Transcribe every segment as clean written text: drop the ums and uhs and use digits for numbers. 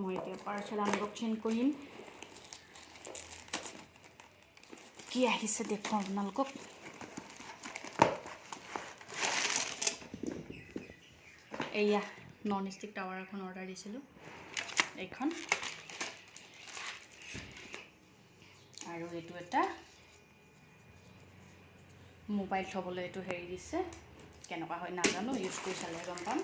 মই এতিয়া parcel unboxing কৰিম কি আহিছে দেখুৱাম আপোনালোকক এয়া নন ষ্টিক টাৱাৰ এখন অৰ্ডাৰ দিছিলোঁ এইখন আৰু এইটো এটা মোবাইল থবলৈ এইটো হেৰি দিছে কেনেকুৱা হয় নাজানো ইউজ কৰি চালে গম পাম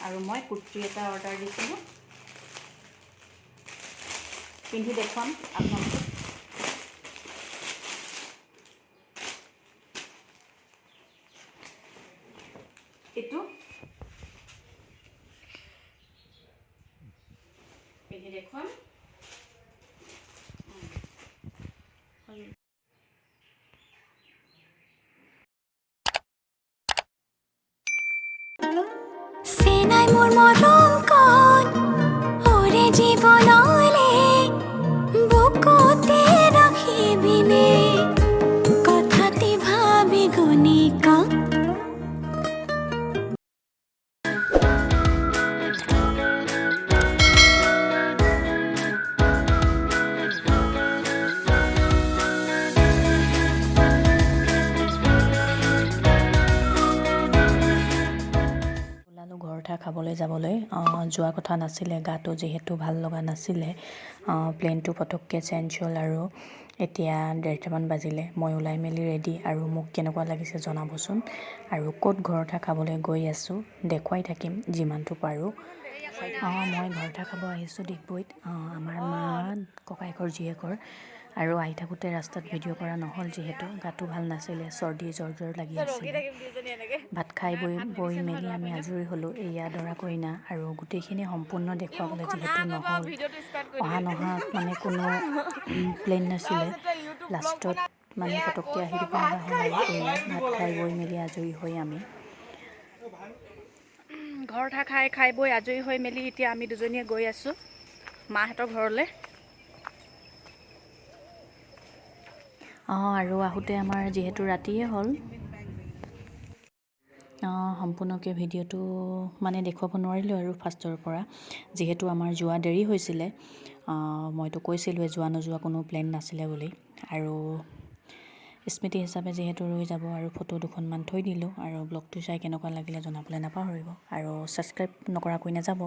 আৰু মই কুৰ্তি এটা অৰ্ডাৰ দিছিলোঁ পিন্ধি দেখুৱাম আপোনালোকক এইটো পিন্ধি দেখুৱাম সেনাই মোৰ মৰম কণ ওৰে জীৱনলে বুকুতে ৰাখিবিনে কথাটি ভাবি গুণি কওঁ ঘৰটা খাবলৈ যাবলৈ যোৱা কথা নাছিলে গাটো যিহেতু ভাল লগা নাছিলে প্লেনটো পটককৈ চেঞ্জ হ'ল আৰু এতিয়া 1:30মান বাজিলে মই ওলাই মেলি ৰেডি আৰু মোক কেনেকুৱা লাগিছে জনাবচোন আৰু ক'ত ঘৰটা খাবলৈ গৈ আছোঁ দেখুৱাই থাকিম যিমানটো পাৰোঁ মই ঘৰটা খাব আহিছোঁ ডিগবৈত আমাৰ মা ককায়েকৰ জীয়েকৰ আৰু আহি থাকোঁতে ৰাস্তাত ভিডিঅ' কৰা নহ'ল যিহেতু গাটো ভাল নাছিলে চৰ্দি জ্বৰ লাগি আছিলে ভাত খাই বৈ মেলি আমি আজৰি হ'লোঁ এয়া দৰা কইনা আৰু গোটেইখিনি সম্পূৰ্ণ দেখুৱাবলৈ যিহেতু নহ'ল নহা মানে কোনো প্লেন নাছিলে লাষ্টত মানে পটককৈ আহি দিব লগা হ'ল আৰু এয়া ভাত খাই বৈ মেলি আজৰি হৈ আমি ঘৰটা খাই বৈ আজৰি হৈ মেলি এতিয়া আমি দুজনীয়ে গৈ আছোঁ মাহঁতৰ ঘৰলৈ আৰু আহোঁতে আমাৰ যিহেতু ৰাতিয়ে হ'ল সম্পূৰ্ণকৈ ভিডিঅ'টো মানে দেখুৱাব নোৱাৰিলোঁ আৰু ফাৰ্ষ্টৰ পৰা যিহেতু আমাৰ যোৱা দেৰি হৈছিলে মইতো কৈছিলোঁৱে যোৱা নোযোৱা কোনো প্লেন নাছিলে বুলি আৰু স্মৃতি হিচাপে যিহেতু ৰৈ যাব আৰু ফটো দুখনমান থৈ দিলোঁ আৰু ব্লগটো চাই কেনেকুৱা লাগিলে জনাবলৈ নাপাহৰিব আৰু ছাবস্ক্ৰাইব নকৰাকৈ নাযাব